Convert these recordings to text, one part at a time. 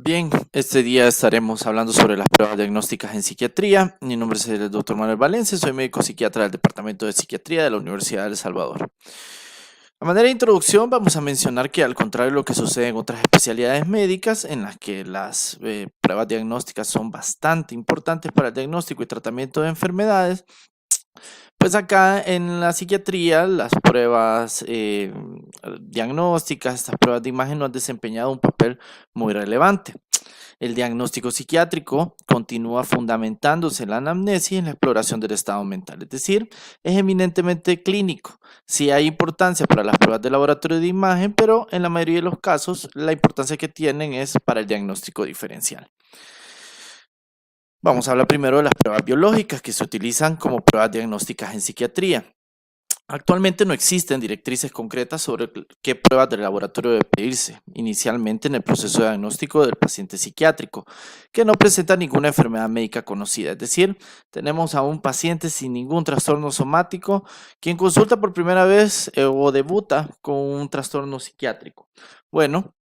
Bien, este día estaremos hablando sobre las pruebas diagnósticas en psiquiatría. Mi nombre es el Dr. Manuel Valencia, soy médico psiquiatra del Departamento de Psiquiatría de la Universidad de El Salvador. A manera de introducción, vamos a mencionar que al contrario de lo que sucede en otras especialidades médicas, en las que las pruebas diagnósticas son bastante importantes para el diagnóstico y tratamiento de enfermedades, pues acá en la psiquiatría las pruebas diagnósticas, estas pruebas de imagen no han desempeñado un papel muy relevante. El diagnóstico psiquiátrico continúa fundamentándose en la anamnesis y en la exploración del estado mental, es decir, es eminentemente clínico. Sí hay importancia para las pruebas de laboratorio de imagen, pero en la mayoría de los casos la importancia que tienen es para el diagnóstico diferencial. Vamos a hablar primero de las pruebas biológicas que se utilizan como pruebas diagnósticas en psiquiatría. Actualmente no existen directrices concretas sobre qué pruebas del laboratorio debe pedirse inicialmente en el proceso de diagnóstico del paciente psiquiátrico, que no presenta ninguna enfermedad médica conocida. Es decir, tenemos a un paciente sin ningún trastorno somático quien consulta por primera vez o debuta con un trastorno psiquiátrico. Bueno,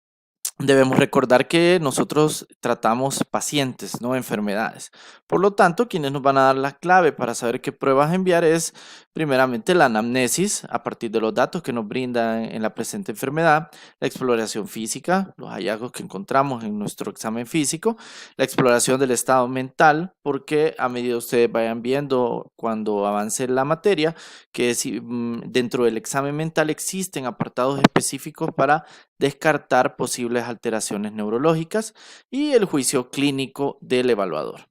debemos recordar que nosotros tratamos pacientes, no enfermedades. Por lo tanto, quienes nos van a dar la clave para saber qué pruebas enviar es, primeramente, la anamnesis, a partir de los datos que nos brinda en la presente enfermedad, la exploración física, los hallazgos que encontramos en nuestro examen físico, la exploración del estado mental, porque a medida ustedes vayan viendo cuando avance la materia, que si, dentro del examen mental existen apartados específicos para descartar posibles alteraciones neurológicas y el juicio clínico del evaluador.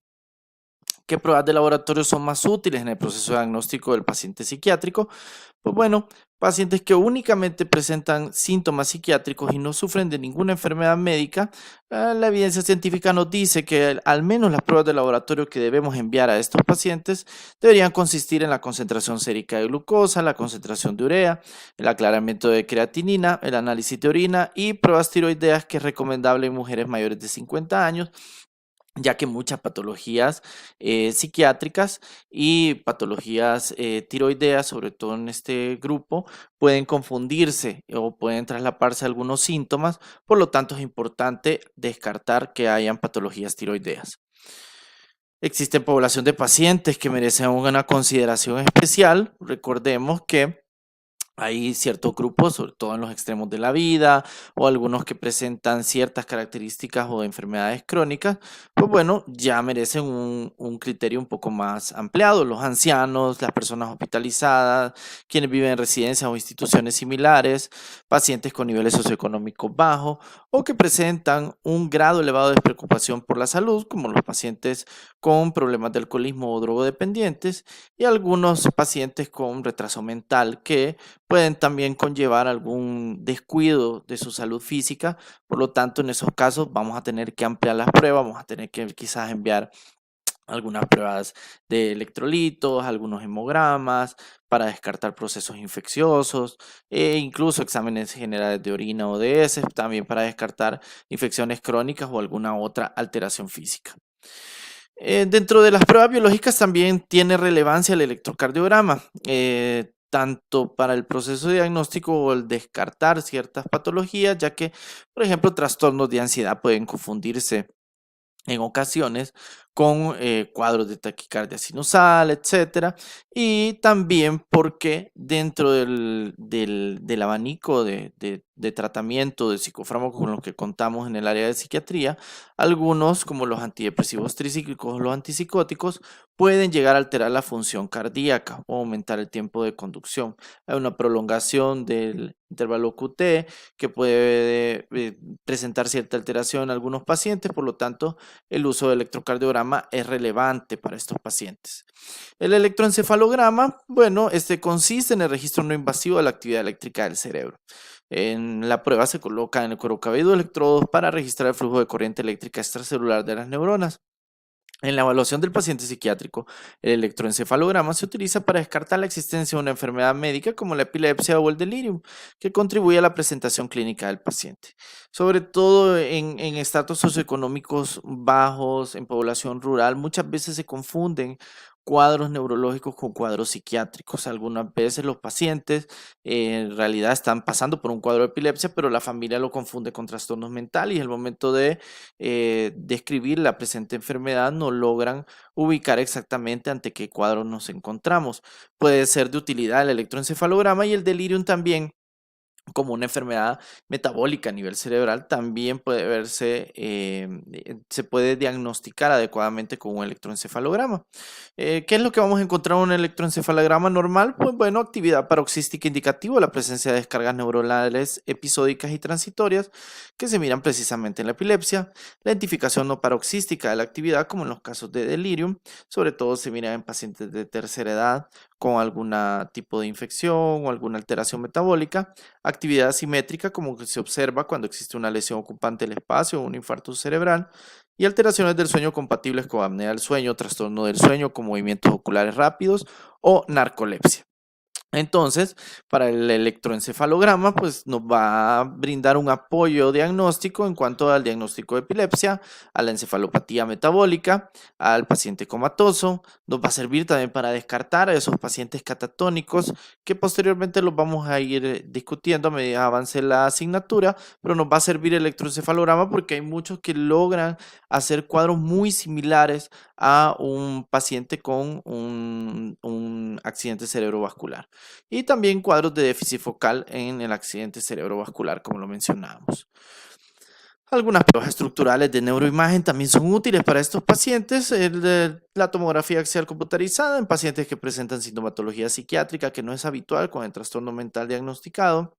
¿Qué pruebas de laboratorio son más útiles en el proceso diagnóstico del paciente psiquiátrico? Pues bueno, pacientes que únicamente presentan síntomas psiquiátricos y no sufren de ninguna enfermedad médica, la evidencia científica nos dice que al menos las pruebas de laboratorio que debemos enviar a estos pacientes deberían consistir en la concentración sérica de glucosa, la concentración de urea, el aclaramiento de creatinina, el análisis de orina y pruebas tiroideas que es recomendable en mujeres mayores de 50 años, ya que muchas patologías psiquiátricas y patologías tiroideas, sobre todo en este grupo, pueden confundirse o pueden traslaparse algunos síntomas, por lo tanto es importante descartar que hayan patologías tiroideas. Existe población de pacientes que merecen una consideración especial. Recordemos que hay ciertos grupos, sobre todo en los extremos de la vida, o algunos que presentan ciertas características o enfermedades crónicas, pues bueno, ya merecen un criterio un poco más ampliado. Los ancianos, las personas hospitalizadas, quienes viven en residencias o instituciones similares, pacientes con niveles socioeconómicos bajos o que presentan un grado elevado de preocupación por la salud, como los pacientes con problemas de alcoholismo o drogodependientes, y algunos pacientes con retraso mental que pueden también conllevar algún descuido de su salud física. Por lo tanto, en esos casos vamos a tener que ampliar las pruebas, vamos a tener que quizás enviar algunas pruebas de electrolitos, algunos hemogramas para descartar procesos infecciosos e incluso exámenes generales de orina o de heces también para descartar infecciones crónicas o alguna otra alteración física. Dentro de las pruebas biológicas también tiene relevancia el electrocardiograma, tanto para el proceso diagnóstico o el descartar ciertas patologías, ya que, por ejemplo, trastornos de ansiedad pueden confundirse en ocasiones con cuadros de taquicardia sinusal, etcétera, y también porque dentro del abanico de tratamiento de psicofármacos con los que contamos en el área de psiquiatría, algunos, como los antidepresivos tricíclicos o los antipsicóticos, pueden llegar a alterar la función cardíaca o aumentar el tiempo de conducción. Hay una prolongación del intervalo QT que puede presentar cierta alteración en algunos pacientes, por lo tanto, el uso del electrocardiograma es relevante para estos pacientes. El electroencefalograma, bueno, este consiste en el registro no invasivo de la actividad eléctrica del cerebro. En la prueba se coloca en el cuero cabelludo electrodos para registrar el flujo de corriente eléctrica extracelular de las neuronas. En la evaluación del paciente psiquiátrico, el electroencefalograma se utiliza para descartar la existencia de una enfermedad médica como la epilepsia o el delirium, que contribuye a la presentación clínica del paciente. Sobre todo en estratos socioeconómicos bajos, en población rural, muchas veces se confunden cuadros neurológicos con cuadros psiquiátricos. Algunas veces los pacientes en realidad están pasando por un cuadro de epilepsia, pero la familia lo confunde con trastornos mentales y al momento de describir la presente enfermedad no logran ubicar exactamente ante qué cuadro nos encontramos. Puede ser de utilidad el electroencefalograma y el delirium también como una enfermedad metabólica a nivel cerebral, también puede verse, se puede diagnosticar adecuadamente con un electroencefalograma. ¿Qué es lo que vamos a encontrar en un electroencefalograma normal? Pues bueno, actividad paroxística indicativa, la presencia de descargas neuronales episódicas y transitorias que se miran precisamente en la epilepsia, la identificación no paroxística de la actividad, como en los casos de delirium, sobre todo se mira en pacientes de tercera edad con algún tipo de infección o alguna alteración metabólica, actividad asimétrica como que se observa cuando existe una lesión ocupante del espacio o un infarto cerebral, y alteraciones del sueño compatibles con apnea del sueño, trastorno del sueño con movimientos oculares rápidos o narcolepsia. Entonces, para el electroencefalograma, pues nos va a brindar un apoyo diagnóstico en cuanto al diagnóstico de epilepsia, a la encefalopatía metabólica, al paciente comatoso. Nos va a servir también para descartar a esos pacientes catatónicos que posteriormente los vamos a ir discutiendo a medida que avance la asignatura, pero nos va a servir el electroencefalograma porque hay muchos que logran hacer cuadros muy similares a un paciente con un accidente cerebrovascular y también cuadros de déficit focal en el accidente cerebrovascular, como lo mencionábamos. Algunas pruebas estructurales de neuroimagen también son útiles para estos pacientes. La tomografía axial computarizada en pacientes que presentan sintomatología psiquiátrica que no es habitual con el trastorno mental diagnosticado.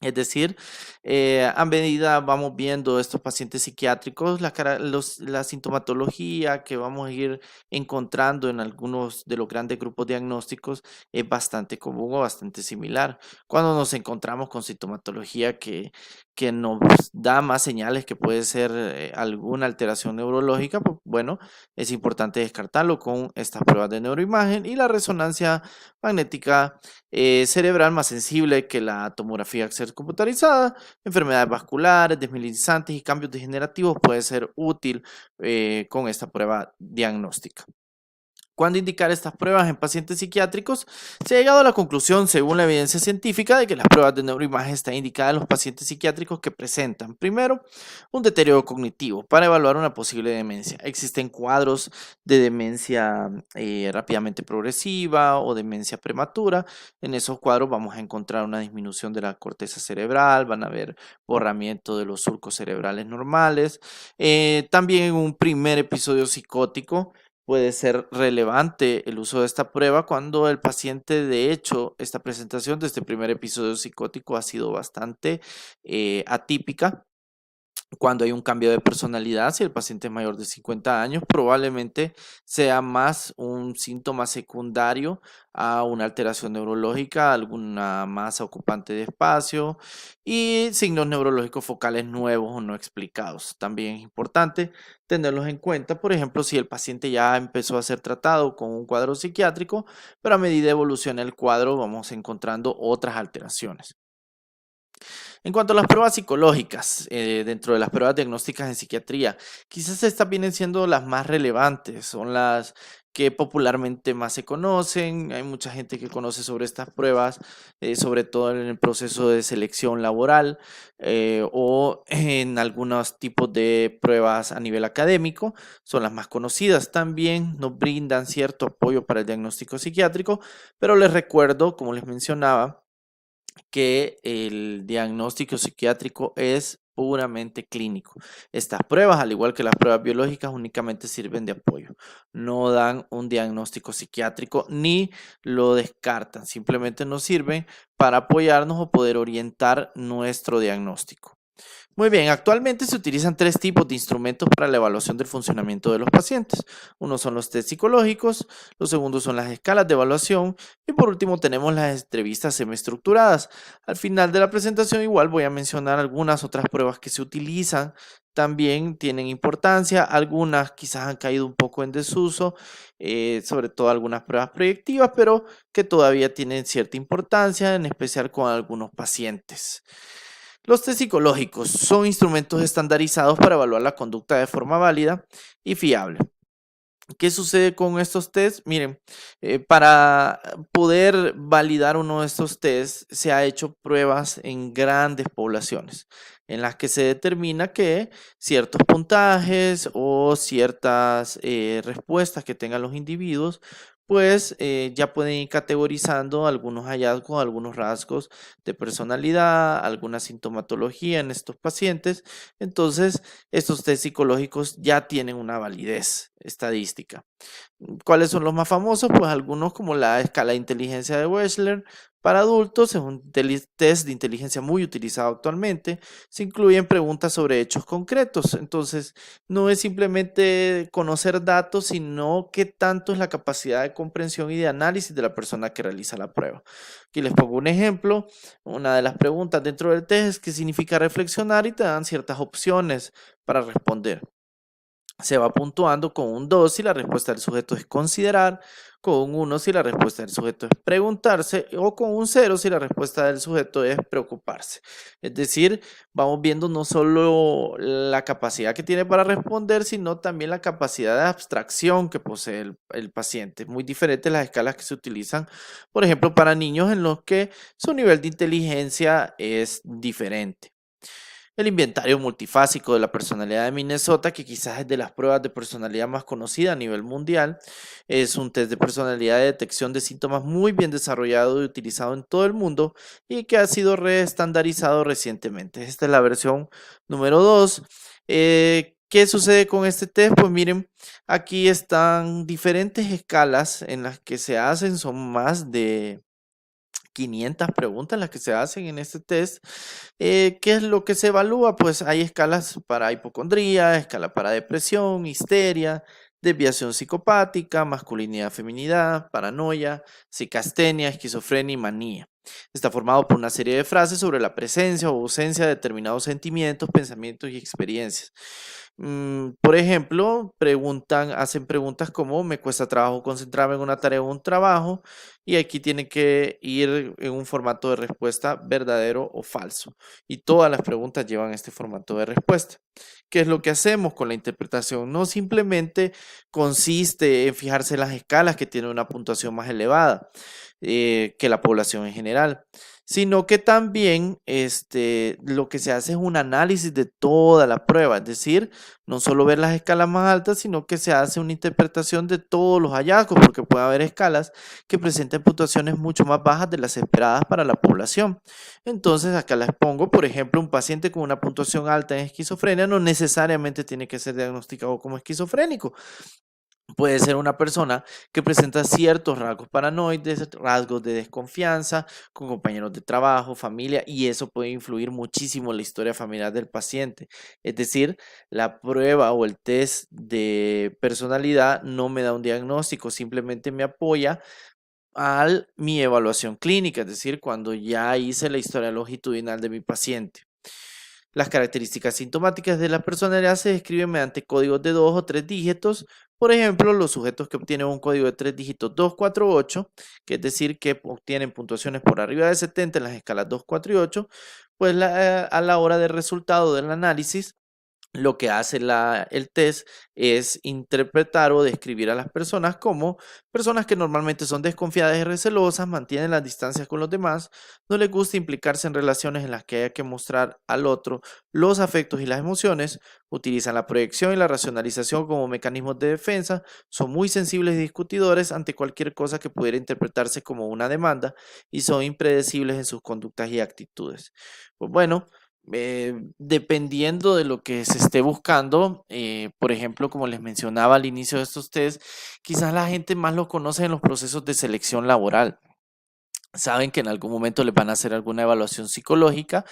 Es decir, a medida vamos viendo estos pacientes psiquiátricos, la sintomatología que vamos a ir encontrando en algunos de los grandes grupos diagnósticos es bastante común o bastante similar. Cuando nos encontramos con sintomatología que nos da más señales que puede ser alguna alteración neurológica, pues bueno, es importante descartarlo con estas pruebas de neuroimagen y la resonancia magnética cerebral más sensible que la tomografía axial computarizada, enfermedades vasculares, desmielizantes y cambios degenerativos puede ser útil con esta prueba diagnóstica. ¿Cuándo indicar estas pruebas en pacientes psiquiátricos? Se ha llegado a la conclusión, según la evidencia científica, de que las pruebas de neuroimagen están indicadas en los pacientes psiquiátricos que presentan, primero, un deterioro cognitivo para evaluar una posible demencia. Existen cuadros de demencia rápidamente progresiva o demencia prematura. En esos cuadros vamos a encontrar una disminución de la corteza cerebral, van a haber borramiento de los surcos cerebrales normales. También en un primer episodio psicótico, puede ser relevante el uso de esta prueba cuando el paciente, de hecho, esta presentación de este primer episodio psicótico ha sido bastante atípica. Cuando hay un cambio de personalidad, si el paciente es mayor de 50 años, probablemente sea más un síntoma secundario a una alteración neurológica, alguna masa ocupante de espacio y signos neurológicos focales nuevos o no explicados. También es importante tenerlos en cuenta, por ejemplo, si el paciente ya empezó a ser tratado con un cuadro psiquiátrico, pero a medida de evoluciona el cuadro vamos encontrando otras alteraciones. En cuanto a las pruebas psicológicas, dentro de las pruebas diagnósticas en psiquiatría, quizás estas vienen siendo las más relevantes, son las que popularmente más se conocen. Hay mucha gente que conoce sobre estas pruebas, sobre todo en el proceso de selección laboral o en algunos tipos de pruebas a nivel académico. Son las más conocidas. También nos brindan cierto apoyo para el diagnóstico psiquiátrico, pero les recuerdo, como les mencionaba, que el diagnóstico psiquiátrico es puramente clínico. Estas pruebas, al igual que las pruebas biológicas, únicamente sirven de apoyo. No dan un diagnóstico psiquiátrico ni lo descartan. Simplemente nos sirven para apoyarnos o poder orientar nuestro diagnóstico. Muy bien, actualmente se utilizan tres tipos de instrumentos para la evaluación del funcionamiento de los pacientes. Uno son los test psicológicos, los segundos son las escalas de evaluación y por último tenemos las entrevistas semiestructuradas. Al final de la presentación igual voy a mencionar algunas otras pruebas que se utilizan. También tienen importancia, algunas quizás han caído un poco en desuso, sobre todo algunas pruebas proyectivas, pero que todavía tienen cierta importancia, en especial con algunos pacientes. Los test psicológicos son instrumentos estandarizados para evaluar la conducta de forma válida y fiable. ¿Qué sucede con estos tests? Miren, para poder validar uno de estos tests se ha hecho pruebas en grandes poblaciones en las que se determina que ciertos puntajes o ciertas respuestas que tengan los individuos, pues ya pueden ir categorizando algunos hallazgos, algunos rasgos de personalidad, alguna sintomatología en estos pacientes. Entonces, estos test psicológicos ya tienen una validez estadística. ¿Cuáles son los más famosos? Pues algunos como la escala de inteligencia de Wechsler para adultos, es un test de inteligencia muy utilizado actualmente. Se incluyen preguntas sobre hechos concretos. Entonces, no es simplemente conocer datos, sino qué tanto es la capacidad de comprensión y de análisis de la persona que realiza la prueba. Aquí les pongo un ejemplo. Una de las preguntas dentro del test es qué significa reflexionar y te dan ciertas opciones para responder. Se va puntuando con un 2 si la respuesta del sujeto es considerar, con un 1 si la respuesta del sujeto es preguntarse o con un 0 si la respuesta del sujeto es preocuparse. Es decir, vamos viendo no solo la capacidad que tiene para responder, sino también la capacidad de abstracción que posee el paciente. Muy diferente las escalas que se utilizan, por ejemplo, para niños en los que su nivel de inteligencia es diferente. El inventario multifásico de la personalidad de Minnesota, que quizás es de las pruebas de personalidad más conocida a nivel mundial, es un test de personalidad de detección de síntomas muy bien desarrollado y utilizado en todo el mundo y que ha sido reestandarizado recientemente. Esta es la versión número 2. ¿Qué sucede con este test? Pues miren, aquí están diferentes escalas en las que se hacen, son más de 500 preguntas las que se hacen en este test. ¿Qué es lo que se evalúa? Pues hay escalas para hipocondría, escala para depresión, histeria, desviación psicopática, masculinidad, feminidad, paranoia, psicastenia, esquizofrenia y manía. Está formado por una serie de frases sobre la presencia o ausencia de determinados sentimientos, pensamientos y experiencias. Por ejemplo, hacen preguntas como me cuesta trabajo concentrarme en una tarea o un trabajo, y aquí tiene que ir en un formato de respuesta verdadero o falso. Y todas las preguntas llevan este formato de respuesta. ¿Qué es lo que hacemos con la interpretación? No simplemente consiste en fijarse en las escalas que tienen una puntuación más elevada que la población en general, sino que también lo que se hace es un análisis de toda la prueba, es decir, no solo ver las escalas más altas, sino que se hace una interpretación de todos los hallazgos, porque puede haber escalas que presenten puntuaciones mucho más bajas de las esperadas para la población. Entonces, acá les pongo, por ejemplo, un paciente con una puntuación alta en esquizofrenia no necesariamente tiene que ser diagnosticado como esquizofrénico. Puede ser una persona que presenta ciertos rasgos paranoides, rasgos de desconfianza con compañeros de trabajo, familia, y eso puede influir muchísimo en la historia familiar del paciente. Es decir, la prueba o el test de personalidad no me da un diagnóstico, simplemente me apoya a mi evaluación clínica, es decir, cuando ya hice la historia longitudinal de mi paciente. Las características sintomáticas de la personalidad se describen mediante códigos de 2 o 3 dígitos. Por ejemplo, los sujetos que obtienen un código de 3 dígitos 2, 4, 8, que es decir, que obtienen puntuaciones por arriba de 70 en las escalas 2, 4 y 8, pues a la hora del resultado del análisis, lo que hace el test es interpretar o describir a las personas como personas que normalmente son desconfiadas y recelosas, mantienen las distancias con los demás, no les gusta implicarse en relaciones en las que haya que mostrar al otro los afectos y las emociones, utilizan la proyección y la racionalización como mecanismos de defensa, son muy sensibles y discutidores ante cualquier cosa que pudiera interpretarse como una demanda y son impredecibles en sus conductas y actitudes. Pues bueno, dependiendo de lo que se esté buscando, por ejemplo, como les mencionaba al inicio de estos test, quizás la gente más lo conoce en los procesos de selección laboral. Saben que en algún momento les van a hacer alguna evaluación psicológica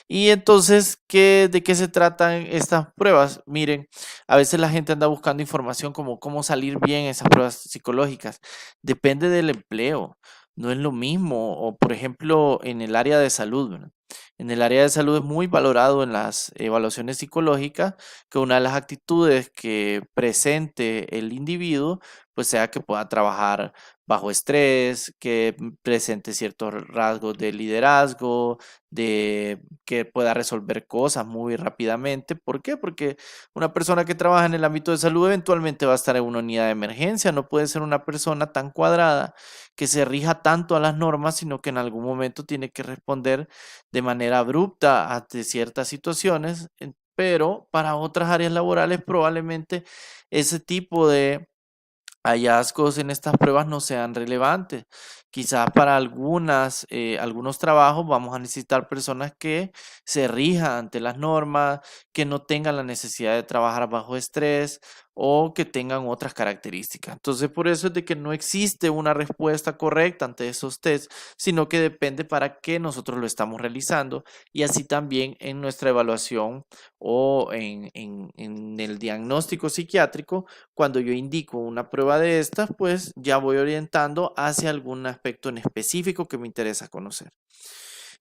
y entonces, ¿de qué se tratan estas pruebas? Miren, a veces la gente anda buscando información como cómo salir bien en esas pruebas psicológicas. Depende del empleo, no es lo mismo. O por ejemplo, en el área de salud, ¿verdad? En el área de salud es muy valorado en las evaluaciones psicológicas que una de las actitudes que presente el individuo, pues sea que pueda trabajar bajo estrés, que presente ciertos rasgos de liderazgo, de que pueda resolver cosas muy rápidamente. ¿Por qué? Porque una persona que trabaja en el ámbito de salud eventualmente va a estar en una unidad de emergencia, no puede ser una persona tan cuadrada que se rija tanto a las normas, sino que en algún momento tiene que responder de manera abrupta ante ciertas situaciones, pero para otras áreas laborales probablemente ese tipo de hallazgos en estas pruebas no sean relevantes. Quizás para algunos trabajos vamos a necesitar personas que se rijan ante las normas, que no tengan la necesidad de trabajar bajo estrés o que tengan otras características. Entonces, por eso es de que no existe una respuesta correcta ante esos tests, sino que depende para qué nosotros lo estamos realizando y así también en nuestra evaluación o en el diagnóstico psiquiátrico cuando yo indico una prueba de estas, pues ya voy orientando hacia algún aspecto en específico que me interesa conocer.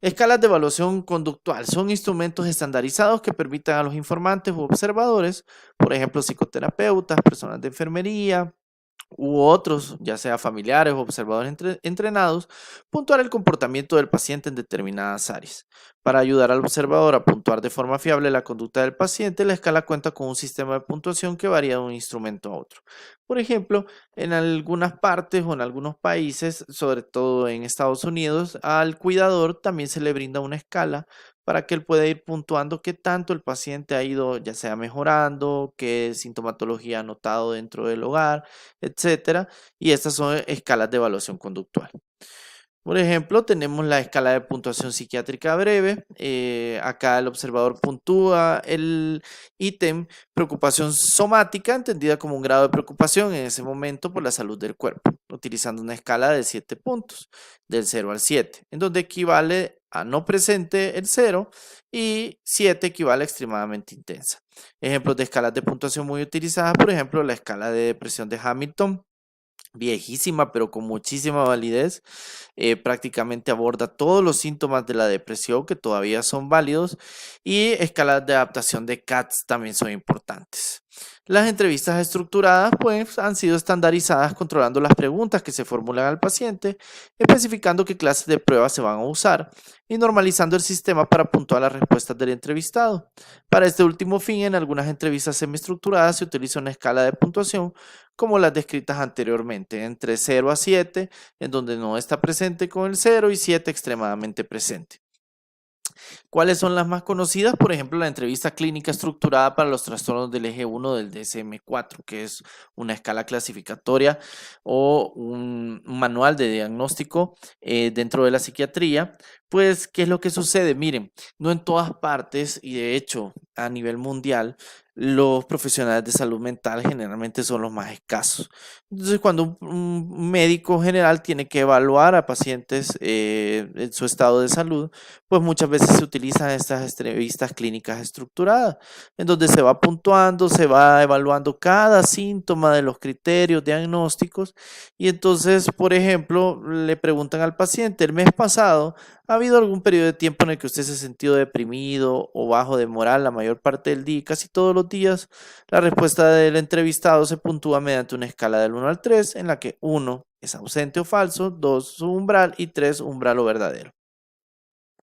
Escalas de evaluación conductual son instrumentos estandarizados que permitan a los informantes u observadores, por ejemplo, psicoterapeutas, personas de enfermería, u otros, ya sea familiares o observadores entrenados, puntuar el comportamiento del paciente en determinadas áreas. Para ayudar al observador a puntuar de forma fiable la conducta del paciente, la escala cuenta con un sistema de puntuación que varía de un instrumento a otro. Por ejemplo, en algunas partes o en algunos países, sobre todo en Estados Unidos, al cuidador también se le brinda una escala para que él pueda ir puntuando qué tanto el paciente ha ido ya sea mejorando, qué sintomatología ha notado dentro del hogar, etcétera. Y estas son escalas de evaluación conductual. Por ejemplo, tenemos la escala de puntuación psiquiátrica breve. Acá el observador puntúa el ítem preocupación somática, entendida como un grado de preocupación en ese momento por la salud del cuerpo, utilizando una escala de 7 puntos, del 0 al 7, en donde equivale a no presente el 0 y 7 equivale a extremadamente intensa. Ejemplos de escalas de puntuación muy utilizadas, por ejemplo, la escala de depresión de Hamilton, viejísima, pero con muchísima validez. Prácticamente aborda todos los síntomas de la depresión que todavía son válidos y escalas de adaptación de CATS también son importantes. Las entrevistas estructuradas pues han sido estandarizadas controlando las preguntas que se formulan al paciente, especificando qué clases de pruebas se van a usar y normalizando el sistema para puntuar las respuestas del entrevistado. Para este último fin, en algunas entrevistas semiestructuradas se utiliza una escala de puntuación como las descritas anteriormente, entre 0 a 7, en donde no está presente con el 0 y 7 extremadamente presente. ¿Cuáles son las más conocidas? Por ejemplo, la entrevista clínica estructurada para los trastornos del eje 1 del DSM-4, que es una escala clasificatoria o un manual de diagnóstico dentro de la psiquiatría. Pues, ¿qué es lo que sucede? Miren, no en todas partes y de hecho a nivel mundial, los profesionales de salud mental generalmente son los más escasos. Entonces, cuando un médico general tiene que evaluar a pacientes en su estado de salud, pues muchas veces se utilizan estas entrevistas clínicas estructuradas, en donde se va puntuando, se va evaluando cada síntoma de los criterios diagnósticos y entonces, por ejemplo, le preguntan al paciente, el mes pasado, ¿ha habido algún periodo de tiempo en el que usted se ha sentido deprimido o bajo de moral la mayor parte del día, casi todos los días? La respuesta del entrevistado se puntúa mediante una escala del 1 al 3, en la que 1 es ausente o falso, 2 su umbral y 3 umbral o verdadero.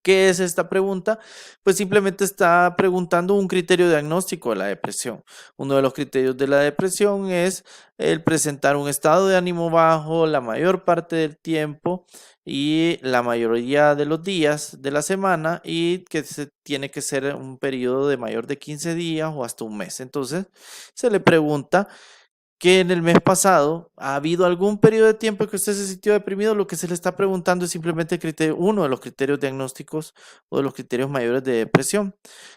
¿Qué es esta pregunta? Pues simplemente está preguntando un criterio diagnóstico de la depresión. Uno de los criterios de la depresión es el presentar un estado de ánimo bajo la mayor parte del tiempo y la mayoría de los días de la semana y que se tiene que ser un periodo de mayor de 15 días o hasta un mes. Entonces se le pregunta que en el mes pasado ha habido algún periodo de tiempo que usted se sintió deprimido, lo que se le está preguntando es simplemente uno de los criterios diagnósticos o de los criterios mayores de depresión.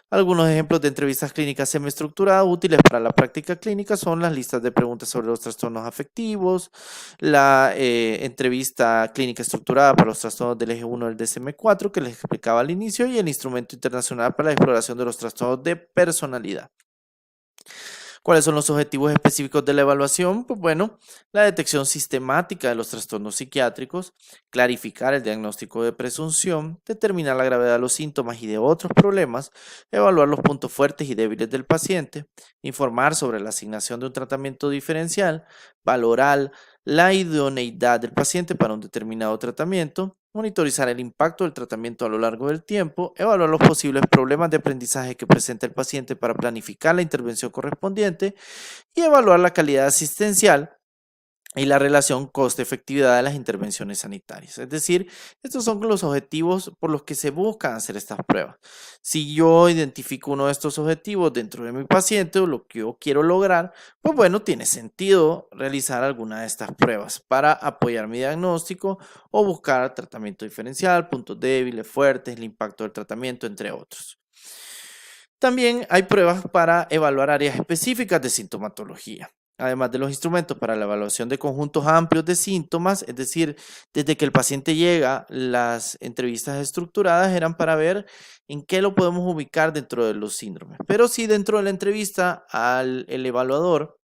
Algunos ejemplos de entrevistas clínicas semiestructuradas útiles para la práctica clínica son las listas de preguntas sobre los trastornos afectivos, la entrevista clínica estructurada para los trastornos del eje 1 del DSM-4 que les explicaba al inicio y el instrumento internacional para la exploración de los trastornos de personalidad. ¿Cuáles son los objetivos específicos de la evaluación? Pues bueno, la detección sistemática de los trastornos psiquiátricos, clarificar el diagnóstico de presunción, determinar la gravedad de los síntomas y de otros problemas, evaluar los puntos fuertes y débiles del paciente, informar sobre la asignación de un tratamiento diferencial, valorar la idoneidad del paciente para un determinado tratamiento, monitorizar el impacto del tratamiento a lo largo del tiempo, evaluar los posibles problemas de aprendizaje que presenta el paciente para planificar la intervención correspondiente y evaluar la calidad asistencial y la relación coste-efectividad de las intervenciones sanitarias. Es decir, estos son los objetivos por los que se buscan hacer estas pruebas. Si yo identifico uno de estos objetivos dentro de mi paciente o lo que yo quiero lograr, pues bueno, tiene sentido realizar alguna de estas pruebas para apoyar mi diagnóstico o buscar tratamiento diferencial, puntos débiles, fuertes, el impacto del tratamiento, entre otros. También hay pruebas para evaluar áreas específicas de sintomatología, además de los instrumentos para la evaluación de conjuntos amplios de síntomas, es decir, desde que el paciente llega, las entrevistas estructuradas eran para ver en qué lo podemos ubicar dentro de los síndromes. Pero si dentro de la entrevista el evaluador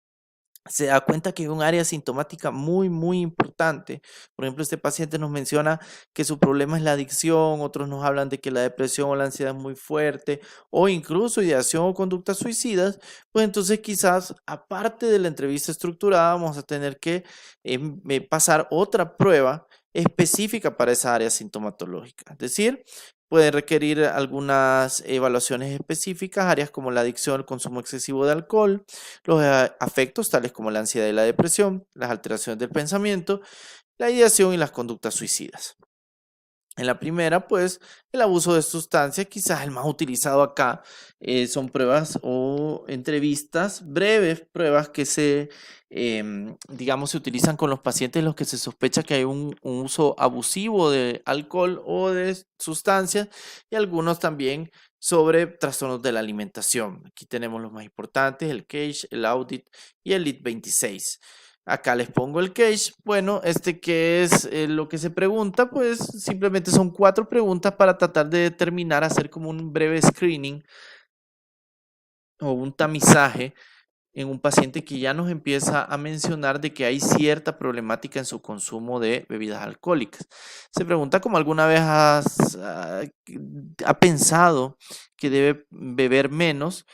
se da cuenta que hay un área sintomática muy importante. Por ejemplo, este paciente nos menciona que su problema es la adicción, otros nos hablan de que la depresión o la ansiedad es muy fuerte, o incluso ideación o conductas suicidas, pues entonces quizás, aparte de la entrevista estructurada, vamos a tener que pasar otra prueba específica para esa área sintomatológica. Es decir, puede requerir algunas evaluaciones específicas, áreas como la adicción, el consumo excesivo de alcohol, los afectos tales como la ansiedad y la depresión, las alteraciones del pensamiento, la ideación y las conductas suicidas. En la primera, pues, el abuso de sustancias, quizás el más utilizado acá, son pruebas o entrevistas, breves pruebas que digamos, se utilizan con los pacientes en los que se sospecha que hay un uso abusivo de alcohol o de sustancias y algunos también sobre trastornos de la alimentación. Aquí tenemos los más importantes, el CAGE, el AUDIT y el LIT-26. Acá les pongo el case. Bueno, que es lo que se pregunta, pues simplemente son 4 preguntas para tratar de determinar, hacer como un breve screening o un tamizaje en un paciente que ya nos empieza a mencionar de que hay cierta problemática en su consumo de bebidas alcohólicas. Se pregunta como alguna vez ha pensado que debe beber menos,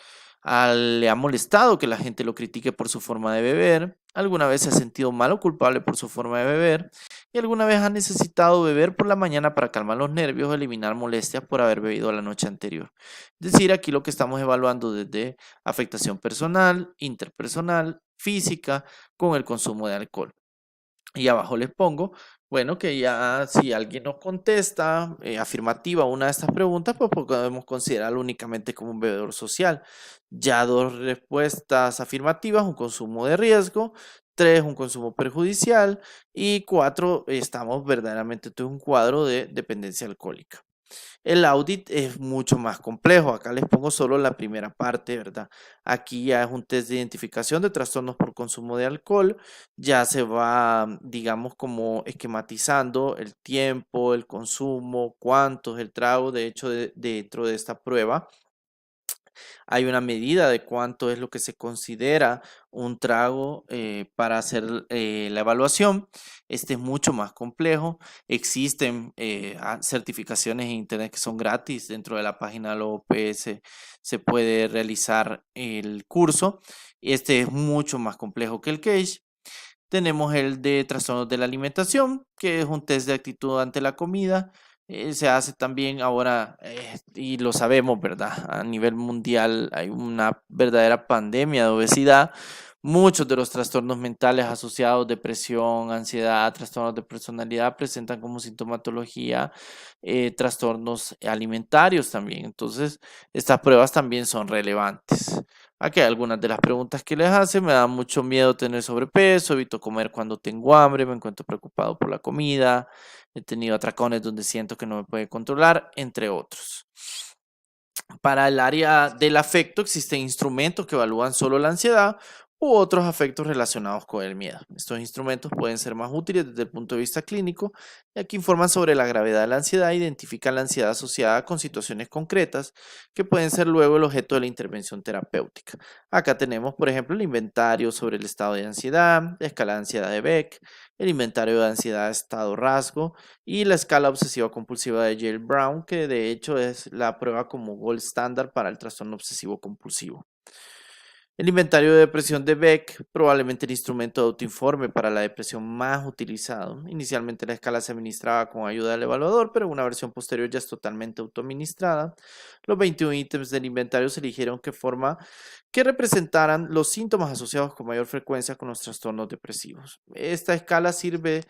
le ha molestado que la gente lo critique por su forma de beber, alguna vez se ha sentido mal o culpable por su forma de beber y alguna vez ha necesitado beber por la mañana para calmar los nervios o eliminar molestias por haber bebido la noche anterior. Es decir, aquí lo que estamos evaluando desde afectación personal, interpersonal, física, con el consumo de alcohol. Y abajo les pongo, bueno, que ya si alguien nos contesta afirmativa a una de estas preguntas, pues podemos considerarlo únicamente como un bebedor social. Ya 2 respuestas afirmativas, un consumo de riesgo, 3, un consumo perjudicial y 4, estamos verdaderamente en un cuadro de dependencia alcohólica. El audit es mucho más complejo. Acá les pongo solo la primera parte, ¿verdad? Aquí ya es un test de identificación de trastornos por consumo de alcohol. Ya se va, digamos, como esquematizando el tiempo, el consumo, cuánto es el trago. De hecho, dentro de esta prueba hay una medida de cuánto es lo que se considera un trago para hacer la evaluación. Este es mucho más complejo. Existen certificaciones en Internet que son gratis. Dentro de la página de la OPS se puede realizar el curso. Este es mucho más complejo que el CAGE. Tenemos el de trastornos de la alimentación, que es un test de actitud ante la comida. Se hace también ahora, y lo sabemos, ¿verdad? A nivel mundial hay una verdadera pandemia de obesidad. Muchos de los trastornos mentales asociados, depresión, ansiedad, trastornos de personalidad, presentan como sintomatología trastornos alimentarios también. Entonces, estas pruebas también son relevantes. Aquí hay algunas de las preguntas que les hace. Me da mucho miedo tener sobrepeso, evito comer cuando tengo hambre, me encuentro preocupado por la comida, he tenido atracones donde siento que no me puede controlar, entre otros. Para el área del afecto existen instrumentos que evalúan solo la ansiedad, u otros afectos relacionados con el miedo. Estos instrumentos pueden ser más útiles desde el punto de vista clínico, ya que informan sobre la gravedad de la ansiedad e identifican la ansiedad asociada con situaciones concretas que pueden ser luego el objeto de la intervención terapéutica. Acá tenemos, por ejemplo, el inventario sobre el estado de ansiedad, la escala de ansiedad de Beck, el inventario de ansiedad estado rasgo y la escala obsesiva compulsiva de Yale Brown, que de hecho es la prueba como gold estándar para el trastorno obsesivo compulsivo. El inventario de depresión de Beck, probablemente el instrumento de autoinforme para la depresión más utilizado. Inicialmente la escala se administraba con ayuda del evaluador, pero una versión posterior ya es totalmente autoadministrada. Los 21 ítems del inventario se eligieron que representaran los síntomas asociados con mayor frecuencia con los trastornos depresivos. Esta escala sirve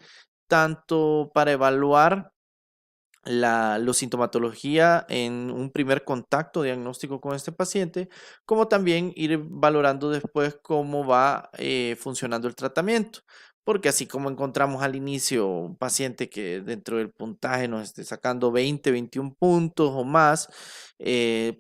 tanto para evaluar la sintomatología en un primer contacto diagnóstico con este paciente, como también ir valorando después cómo va funcionando el tratamiento. Porque así como encontramos al inicio un paciente que dentro del puntaje nos esté sacando 20, 21 puntos o más,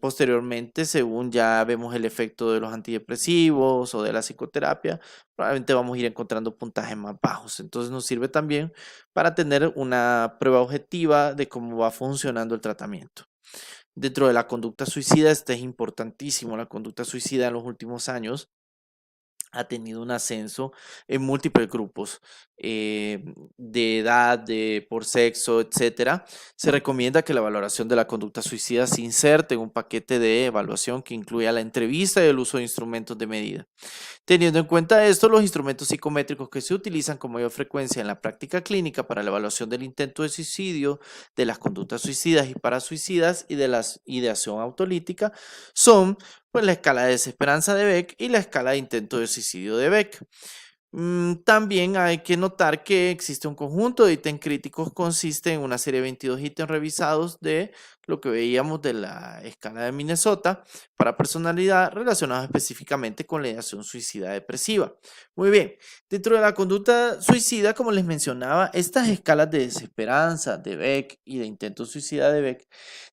posteriormente, según ya vemos el efecto de los antidepresivos o de la psicoterapia, probablemente vamos a ir encontrando puntajes más bajos. Entonces nos sirve también para tener una prueba objetiva de cómo va funcionando el tratamiento. Dentro de la conducta suicida, este es importantísimo. La conducta suicida en los últimos años ha tenido un ascenso en múltiples grupos de edad, por sexo, etcétera. Se recomienda que la valoración de la conducta suicida se inserte en un paquete de evaluación que incluya la entrevista y el uso de instrumentos de medida. Teniendo en cuenta esto, los instrumentos psicométricos que se utilizan con mayor frecuencia en la práctica clínica para la evaluación del intento de suicidio, de las conductas suicidas y parasuicidas y de la ideación autolítica son pues, la escala de desesperanza de Beck y la escala de intento de suicidio de Beck. También hay que notar que existe un conjunto de ítems críticos, consiste en una serie de 22 ítems revisados de lo que veíamos de la escala de Minnesota para personalidad relacionados específicamente con la ideación suicida depresiva. Muy bien, dentro de la conducta suicida, como les mencionaba, estas escalas de desesperanza de Beck y de intento suicida de Beck,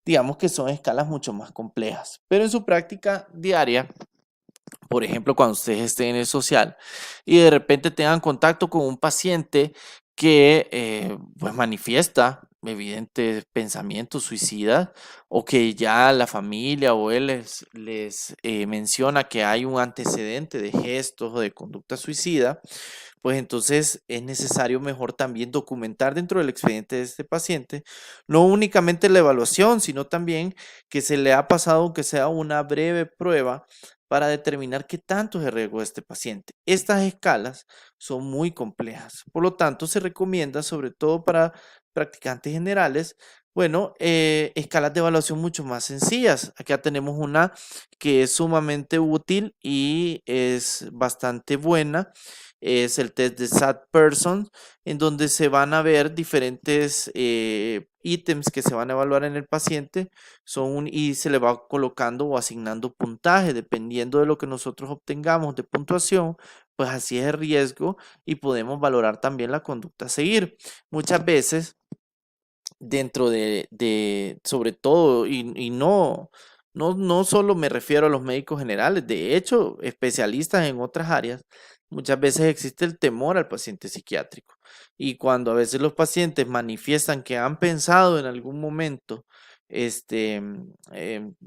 digamos que son escalas mucho más complejas, pero en su práctica diaria, por ejemplo, cuando ustedes estén en el social y de repente tengan contacto con un paciente que pues manifiesta evidentes pensamientos suicidas o que ya la familia o él les menciona que hay un antecedente de gestos o de conducta suicida, pues entonces es necesario mejor también documentar dentro del expediente de este paciente, no únicamente la evaluación, sino también que se le ha pasado, aunque sea una breve prueba, para determinar qué tanto es el riesgo de este paciente. Estas escalas son muy complejas, por lo tanto se recomienda, sobre todo para practicantes generales, bueno, escalas de evaluación mucho más sencillas. Acá tenemos una que es sumamente útil y es bastante buena. Es el test de Sad Person, en donde se van a ver diferentes ítems que se van a evaluar en el paciente y se le va colocando o asignando puntaje dependiendo de lo que nosotros obtengamos de puntuación, pues así es el riesgo y podemos valorar también la conducta a seguir. Muchas veces dentro sobre todo, y no solo me refiero a los médicos generales, de hecho, especialistas en otras áreas, muchas veces existe el temor al paciente psiquiátrico. Y cuando a veces los pacientes manifiestan que han pensado en algún momento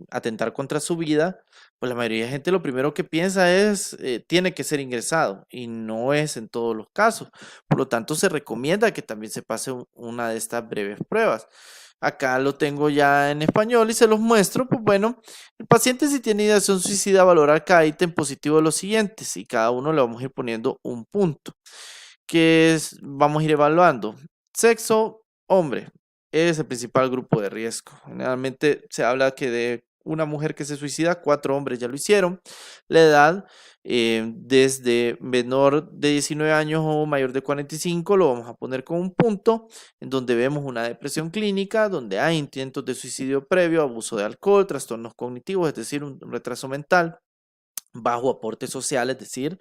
atentar contra su vida, pues la mayoría de gente lo primero que piensa es, tiene que ser ingresado, y no es en todos los casos. Por lo tanto, se recomienda que también se pase una de estas breves pruebas. Acá lo tengo ya en español y se los muestro. Pues bueno, el paciente, si tiene ideación suicida, valorar cada ítem positivo de los siguientes y cada uno le vamos a ir poniendo un punto, vamos a ir evaluando. Sexo, hombre, es el principal grupo de riesgo. Generalmente se habla que de una mujer que se suicida, 4 hombres ya lo hicieron. La edad, desde menor de 19 años o mayor de 45, lo vamos a poner con un punto, en donde vemos una depresión clínica, donde hay intentos de suicidio previo, abuso de alcohol, trastornos cognitivos, es decir, un retraso mental, bajo aporte social, es decir,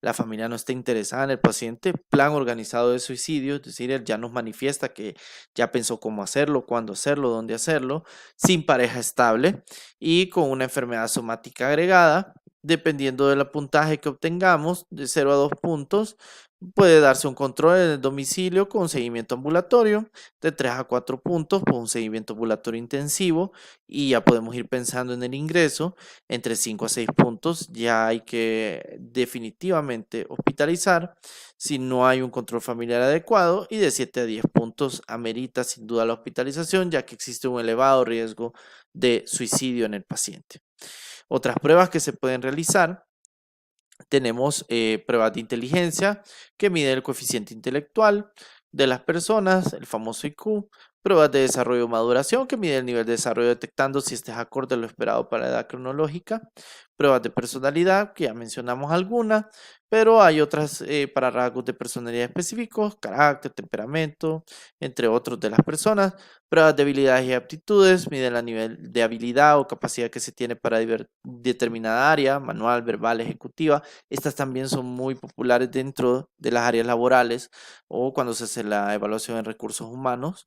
la familia no está interesada en el paciente, plan organizado de suicidio, es decir, él ya nos manifiesta que ya pensó cómo hacerlo, cuándo hacerlo, dónde hacerlo, sin pareja estable y con una enfermedad somática agregada, Dependiendo del puntaje que obtengamos, de 0 a 2 puntos, puede darse un control en el domicilio con seguimiento ambulatorio, de 3 a 4 puntos por un seguimiento ambulatorio intensivo, y ya podemos ir pensando en el ingreso. Entre 5 a 6 puntos ya hay que definitivamente hospitalizar si no hay un control familiar adecuado, y de 7 a 10 puntos amerita sin duda la hospitalización, ya que existe un elevado riesgo de suicidio en el paciente. Otras pruebas que se pueden realizar, tenemos pruebas de inteligencia que mide el coeficiente intelectual de las personas, el famoso IQ, pruebas de desarrollo o maduración que mide el nivel de desarrollo detectando si este es acorde a lo esperado para la edad cronológica, pruebas de personalidad, que ya mencionamos algunas, pero hay otras para rasgos de personalidad específicos, carácter, temperamento, entre otros de las personas, pruebas de habilidades y aptitudes, miden el nivel de habilidad o capacidad que se tiene para determinada área, manual, verbal, ejecutiva. Estas también son muy populares dentro de las áreas laborales o cuando se hace la evaluación en recursos humanos.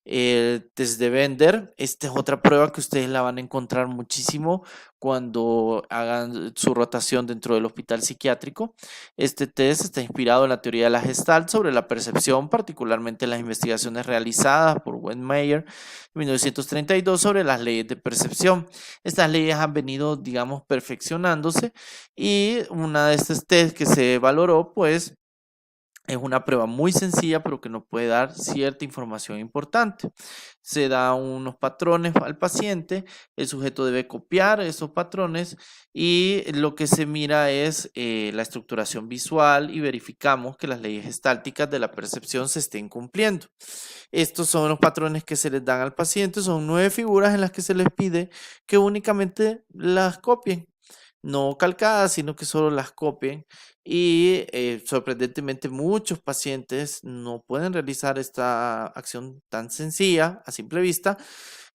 El test de Bender, esta es otra prueba que ustedes la van a encontrar muchísimo cuando hagan su rotación dentro del hospital psiquiátrico. Este test está inspirado en la teoría de la Gestalt sobre la percepción, particularmente en las investigaciones realizadas por Wettmeyer en 1932 sobre las leyes de percepción. Estas leyes han venido, digamos, perfeccionándose, y una de estas test que se valoró, pues, es una prueba muy sencilla, pero que nos puede dar cierta información importante. Se da unos patrones al paciente, el sujeto debe copiar esos patrones, y lo que se mira es la estructuración visual, y verificamos que las leyes gestálticas de la percepción se estén cumpliendo. Estos son los patrones que se les dan al paciente, son 9 figuras en las que se les pide que únicamente las copien, no calcadas, sino que solo las copien, y sorprendentemente muchos pacientes no pueden realizar esta acción tan sencilla a simple vista.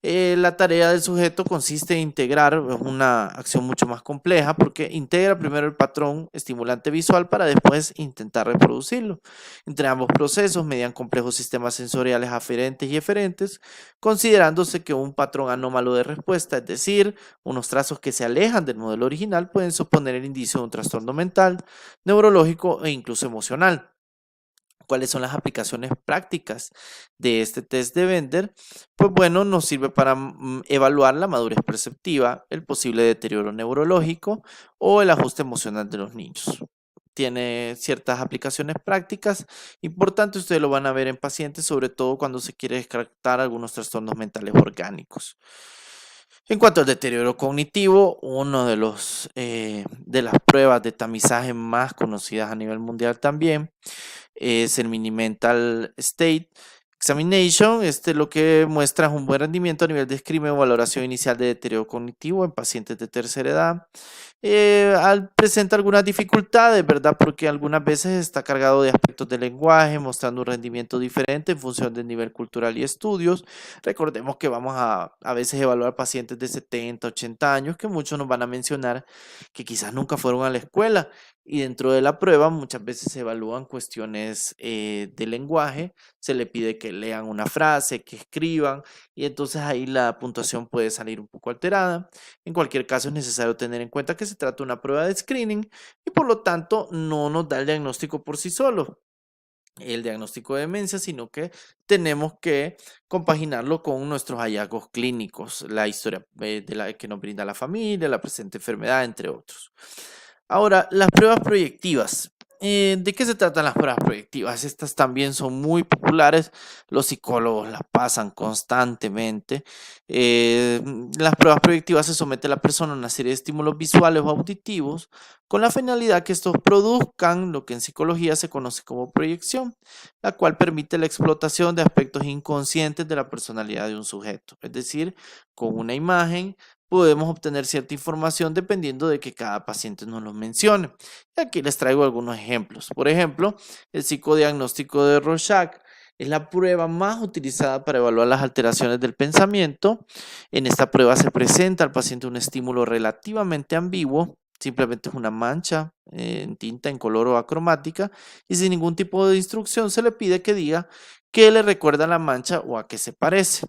La tarea del sujeto consiste en integrar una acción mucho más compleja, porque integra primero el patrón estimulante visual para después intentar reproducirlo. Entre ambos procesos median complejos sistemas sensoriales aferentes y eferentes, considerándose que un patrón anómalo de respuesta, es decir, unos trazos que se alejan del modelo original, pueden suponer el indicio de un trastorno mental, neurológico e incluso emocional. ¿Cuáles son las aplicaciones prácticas de este test de Bender? Pues bueno, nos sirve para evaluar la madurez perceptiva, el posible deterioro neurológico o el ajuste emocional de los niños. Tiene ciertas aplicaciones prácticas importantes, ustedes lo van a ver en pacientes, sobre todo cuando se quiere descartar algunos trastornos mentales orgánicos. En cuanto al deterioro cognitivo, uno de las pruebas de tamizaje más conocidas a nivel mundial también es el Mini Mental State Examination. Lo que muestra es un buen rendimiento a nivel de escrima o valoración inicial de deterioro cognitivo en pacientes de tercera edad. Presenta algunas dificultades, ¿verdad? Porque algunas veces está cargado de aspectos del lenguaje, mostrando un rendimiento diferente en función del nivel cultural y estudios. Recordemos que vamos a veces evaluar pacientes de 70, 80 años, que muchos nos van a mencionar que quizás nunca fueron a la escuela, y dentro de la prueba muchas veces se evalúan cuestiones de lenguaje, se le pide que lean una frase, que escriban, y entonces ahí la puntuación puede salir un poco alterada. En cualquier caso, es necesario tener en cuenta que se trata de una prueba de screening, y por lo tanto no nos da el diagnóstico por sí solo, el diagnóstico de demencia, sino que tenemos que compaginarlo con nuestros hallazgos clínicos, la historia que nos brinda la familia, la presente enfermedad, entre otros. Ahora, las pruebas proyectivas. ¿De qué se tratan las pruebas proyectivas? Estas también son muy populares, los psicólogos las pasan constantemente. Las pruebas proyectivas se somete a la persona a una serie de estímulos visuales o auditivos con la finalidad que estos produzcan lo que en psicología se conoce como proyección, la cual permite la explotación de aspectos inconscientes de la personalidad de un sujeto. Es decir, con una imagen podemos obtener cierta información dependiendo de que cada paciente nos lo mencione. Y aquí les traigo algunos ejemplos. Por ejemplo, el psicodiagnóstico de Rorschach es la prueba más utilizada para evaluar las alteraciones del pensamiento. En esta prueba se presenta al paciente un estímulo relativamente ambiguo, simplemente es una mancha en tinta en color o acromática, y sin ningún tipo de instrucción se le pide que diga qué le recuerda a la mancha o a qué se parece.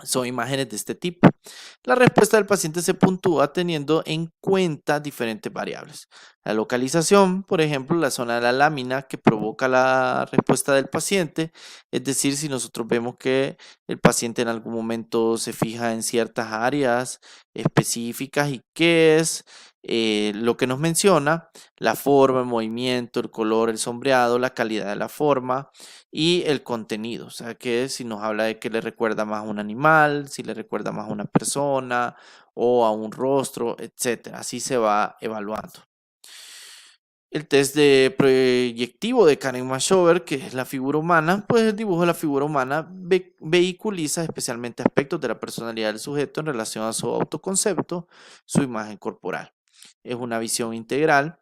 son imágenes de este tipo. La respuesta del paciente se puntúa teniendo en cuenta diferentes variables. La localización, por ejemplo, la zona de la lámina que provoca la respuesta del paciente, es decir, si nosotros vemos que el paciente en algún momento se fija en ciertas áreas específicas y qué es lo que nos menciona, la forma, el movimiento, el color, el sombreado, la calidad de la forma y el contenido. O sea que si nos habla de que le recuerda más a un animal, si le recuerda más a una persona o a un rostro, etcétera. Así se va evaluando. El test de proyectivo de Karen-Mashover, que es la figura humana, pues el dibujo de la figura humana vehiculiza especialmente aspectos de la personalidad del sujeto en relación a su autoconcepto, su imagen corporal. Es una visión integral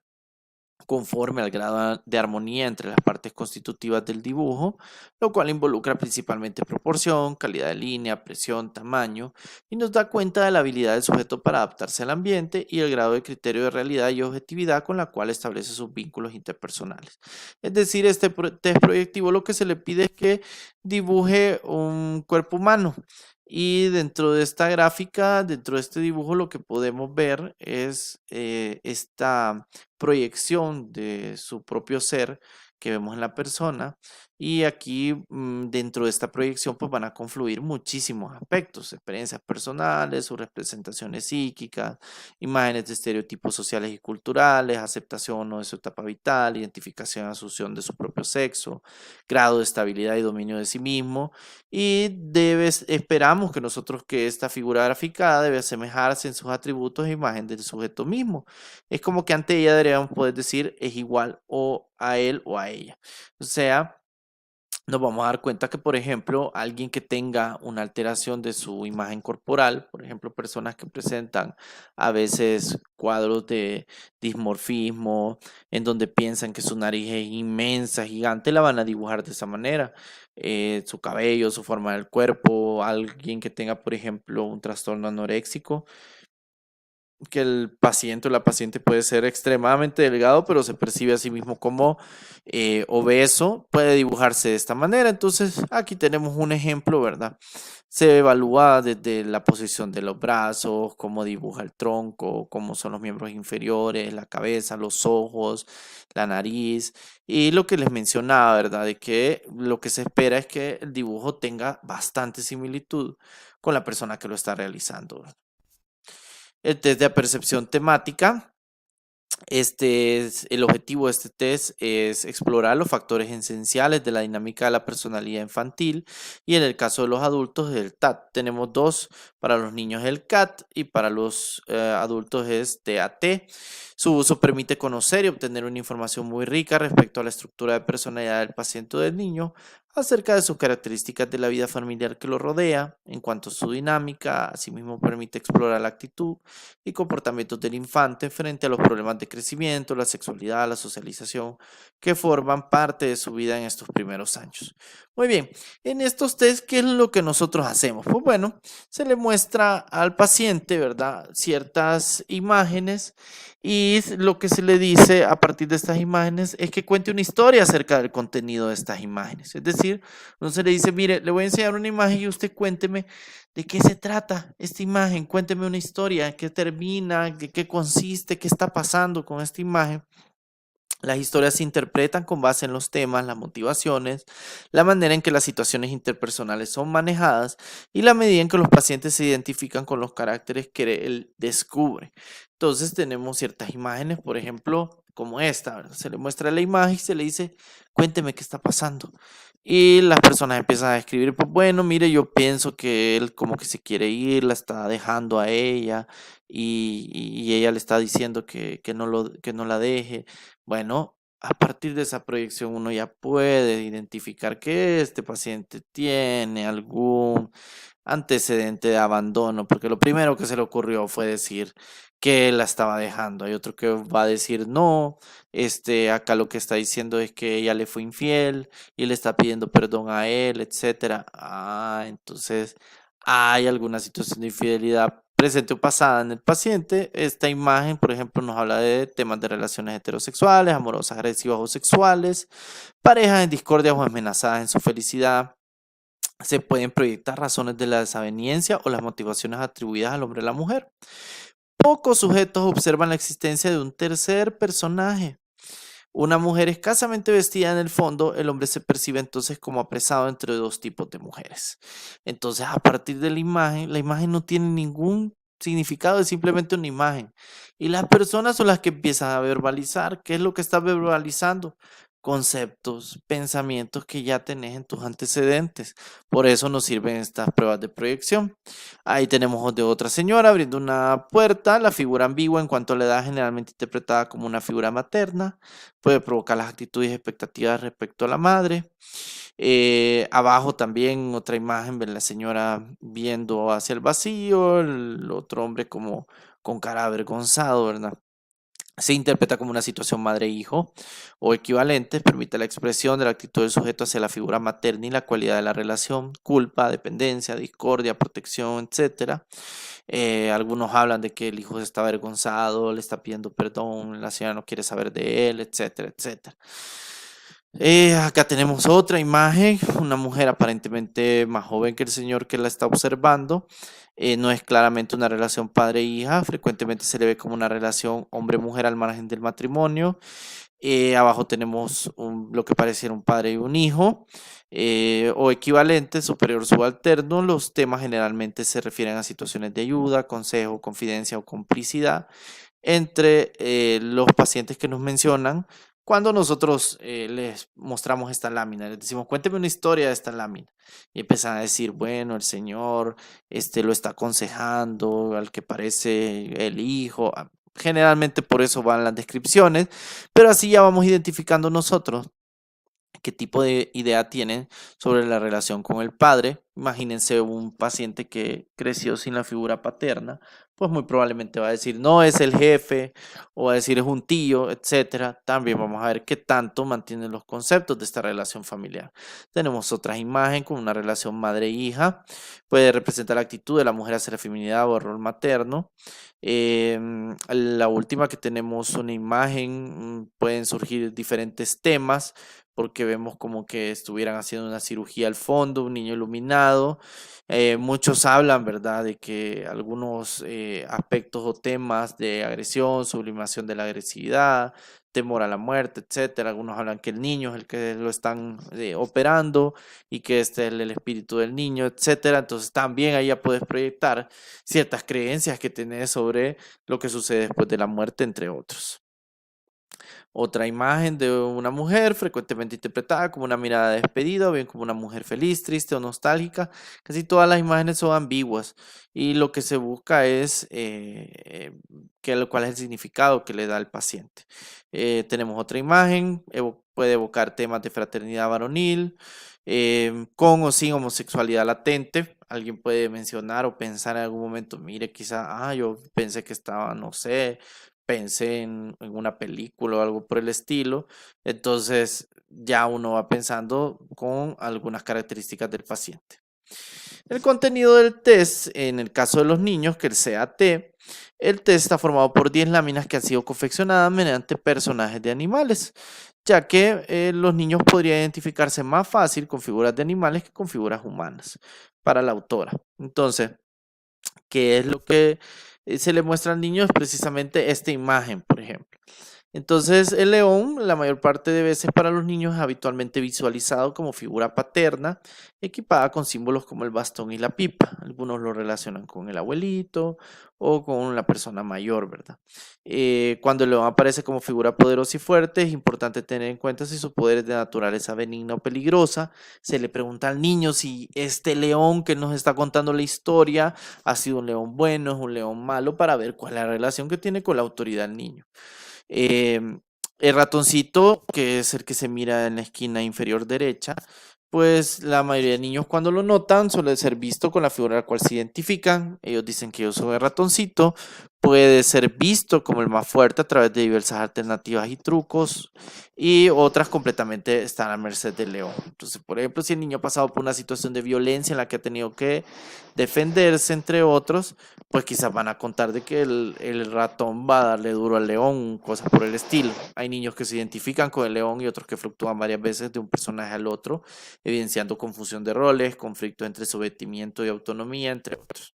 conforme al grado de armonía entre las partes constitutivas del dibujo, lo cual involucra principalmente proporción, calidad de línea, presión, tamaño, y nos da cuenta de la habilidad del sujeto para adaptarse al ambiente y el grado de criterio de realidad y objetividad con la cual establece sus vínculos interpersonales. Es decir, este test proyectivo lo que se le pide es que dibuje un cuerpo humano. Y dentro de esta gráfica, dentro de este dibujo, lo que podemos ver es esta proyección de su propio ser que vemos en la persona y aquí dentro de esta proyección pues van a confluir muchísimos aspectos, experiencias personales, sus representaciones psíquicas, imágenes de estereotipos sociales y culturales, aceptación o no de su etapa vital, identificación y asunción de su propio sexo, grado de estabilidad y dominio de sí mismo y esperamos que nosotros que esta figura graficada debe asemejarse en sus atributos e imagen del sujeto mismo. Es como que ante ella deberíamos poder decir es igual o a él o a ella. O sea, nos vamos a dar cuenta que, por ejemplo, alguien que tenga una alteración de su imagen corporal, por ejemplo, personas que presentan a veces cuadros de dismorfismo, en donde piensan que su nariz es inmensa, gigante, la van a dibujar de esa manera. Su cabello, su forma del cuerpo, alguien que tenga, por ejemplo, un trastorno anoréxico, que el paciente o la paciente puede ser extremadamente delgado, pero se percibe a sí mismo como obeso, puede dibujarse de esta manera. Entonces, aquí tenemos un ejemplo, ¿verdad? Se evalúa desde la posición de los brazos, cómo dibuja el tronco, cómo son los miembros inferiores, la cabeza, los ojos, la nariz. Y lo que les mencionaba, ¿verdad? De que lo que se espera es que el dibujo tenga bastante similitud con la persona que lo está realizando. El test de percepción temática. El objetivo de este test es explorar los factores esenciales de la dinámica de la personalidad infantil y en el caso de los adultos el TAT. Tenemos dos, para los niños el CAT y para los adultos es TAT. Su uso permite conocer y obtener una información muy rica respecto a la estructura de personalidad del paciente o del niño, acerca de sus características de la vida familiar que lo rodea, en cuanto a su dinámica, asimismo permite explorar la actitud y comportamientos del infante frente a los problemas de crecimiento, la sexualidad, la socialización, que forman parte de su vida en estos primeros años. Muy bien, en estos test, ¿qué es lo que nosotros hacemos? Pues bueno, se le muestra al paciente, ¿verdad?, ciertas imágenes y lo que se le dice a partir de estas imágenes es que cuente una historia acerca del contenido de estas imágenes. Es decir, no se le dice, mire, le voy a enseñar una imagen y usted cuénteme de qué se trata esta imagen, cuénteme una historia, qué termina, de qué consiste, qué está pasando con esta imagen. Las historias se interpretan con base en los temas, las motivaciones, la manera en que las situaciones interpersonales son manejadas y la medida en que los pacientes se identifican con los caracteres que él descubre. Entonces tenemos ciertas imágenes, por ejemplo, como esta, ¿verdad? Se le muestra la imagen y se le dice, cuénteme qué está pasando. Y las personas empiezan a escribir, pues bueno, mire, yo pienso que él como que se quiere ir, la está dejando a ella y ella le está diciendo que no la deje. Bueno, a partir de esa proyección uno ya puede identificar que este paciente tiene algún antecedente de abandono, porque lo primero que se le ocurrió fue decir que la estaba dejando. Hay otro que va a decir no, acá lo que está diciendo es que ella le fue infiel y le está pidiendo perdón a él, etcétera. Entonces hay alguna situación de infidelidad presente o pasada en el paciente. Esta imagen, por ejemplo, nos habla de temas de relaciones heterosexuales, amorosas, agresivas o sexuales, parejas en discordia o amenazadas en su felicidad, Se pueden proyectar razones de la desaveniencia o las motivaciones atribuidas al hombre y la mujer. Pocos sujetos observan la existencia de un tercer personaje. Una mujer escasamente vestida en el fondo, el hombre se percibe entonces como apresado entre dos tipos de mujeres. Entonces, a partir de la imagen no tiene ningún significado, es simplemente una imagen. Y las personas son las que empiezan a verbalizar. ¿Qué es lo que estás verbalizando? Conceptos, pensamientos que ya tenés en tus antecedentes. Por eso nos sirven estas pruebas de proyección. Ahí tenemos de otra señora abriendo una puerta, la figura ambigua en cuanto a la edad generalmente interpretada como una figura materna, puede provocar las actitudes y expectativas respecto a la madre. Abajo también otra imagen de la señora viendo hacia el vacío, el otro hombre como con cara avergonzado, ¿verdad? Se interpreta como una situación madre-hijo o equivalentes, permite la expresión de la actitud del sujeto hacia la figura materna y la cualidad de la relación, culpa, dependencia, discordia, protección, etc. Algunos hablan de que el hijo está avergonzado, le está pidiendo perdón, la señora no quiere saber de él, etcétera, etcétera. Acá tenemos otra imagen, una mujer aparentemente más joven que el señor que la está observando. No es claramente una relación padre-hija, frecuentemente se le ve como una relación hombre-mujer al margen del matrimonio. Abajo tenemos lo que pareciera un padre y un hijo, o equivalente, superior subalterno. Los temas generalmente se refieren a situaciones de ayuda, consejo, confidencia o complicidad entre los pacientes que nos mencionan cuando nosotros les mostramos esta lámina. Les decimos, cuénteme una historia de esta lámina. Y empiezan a decir, bueno, el señor lo está aconsejando, al que parece el hijo. Generalmente por eso van las descripciones, pero así ya vamos identificando nosotros qué tipo de idea tienen sobre la relación con el padre. Imagínense un paciente que creció sin la figura paterna, pues muy probablemente va a decir, no es el jefe, o va a decir es un tío, etcétera. También vamos a ver qué tanto mantienen los conceptos de esta relación familiar. Tenemos otra imagen con una relación madre-hija, puede representar la actitud de la mujer hacia la feminidad o el rol materno. La última que tenemos una imagen, pueden surgir diferentes temas, porque vemos como que estuvieran haciendo una cirugía al fondo, un niño iluminado. Muchos hablan, ¿verdad?, de que algunos aspectos o temas de agresión, sublimación de la agresividad, temor a la muerte, etcétera. Algunos hablan que el niño es el que lo están operando y que este es el espíritu del niño, etcétera. Entonces también ahí ya puedes proyectar ciertas creencias que tenés sobre lo que sucede después de la muerte, entre otros. Otra imagen de una mujer frecuentemente interpretada como una mirada de despedida o bien como una mujer feliz, triste o nostálgica. Casi todas las imágenes son ambiguas y lo que se busca es cuál es el significado que le da el paciente. Tenemos otra imagen, puede evocar temas de fraternidad varonil, con o sin homosexualidad latente. Alguien puede mencionar o pensar en algún momento, mire, quizá, yo pensé que estaba, no sé, pensé en una película o algo por el estilo. Entonces ya uno va pensando con algunas características del paciente. El contenido del test, en el caso de los niños, que el CAT, el test está formado por 10 láminas que han sido confeccionadas mediante personajes de animales, ya que los niños podrían identificarse más fácil con figuras de animales que con figuras humanas para la autora. Entonces, ¿qué es lo que se le muestra al niño? Es precisamente esta imagen, por ejemplo. Entonces, el león, la mayor parte de veces para los niños, es habitualmente visualizado como figura paterna, equipada con símbolos como el bastón y la pipa. Algunos lo relacionan con el abuelito o con la persona mayor, ¿verdad? Cuando el león aparece como figura poderosa y fuerte, es importante tener en cuenta si su poder es de naturaleza benigna o peligrosa. Se le pregunta al niño si este león que nos está contando la historia ha sido un león bueno, es un león malo, para ver cuál es la relación que tiene con la autoridad del niño. El ratoncito, que es el que se mira en la esquina inferior derecha, pues la mayoría de niños cuando lo notan suele ser visto con la figura a la cual se identifican. Ellos dicen que yo soy el ratoncito, puede ser visto como el más fuerte a través de diversas alternativas y trucos, y otras completamente están a merced del león. Entonces, por ejemplo, si el niño ha pasado por una situación de violencia en la que ha tenido que defenderse, entre otros, pues quizás van a contar de que el ratón va a darle duro al león, cosas por el estilo. Hay niños que se identifican con el león y otros que fluctúan varias veces de un personaje al otro, evidenciando confusión de roles, conflicto entre sometimiento y autonomía, entre otros.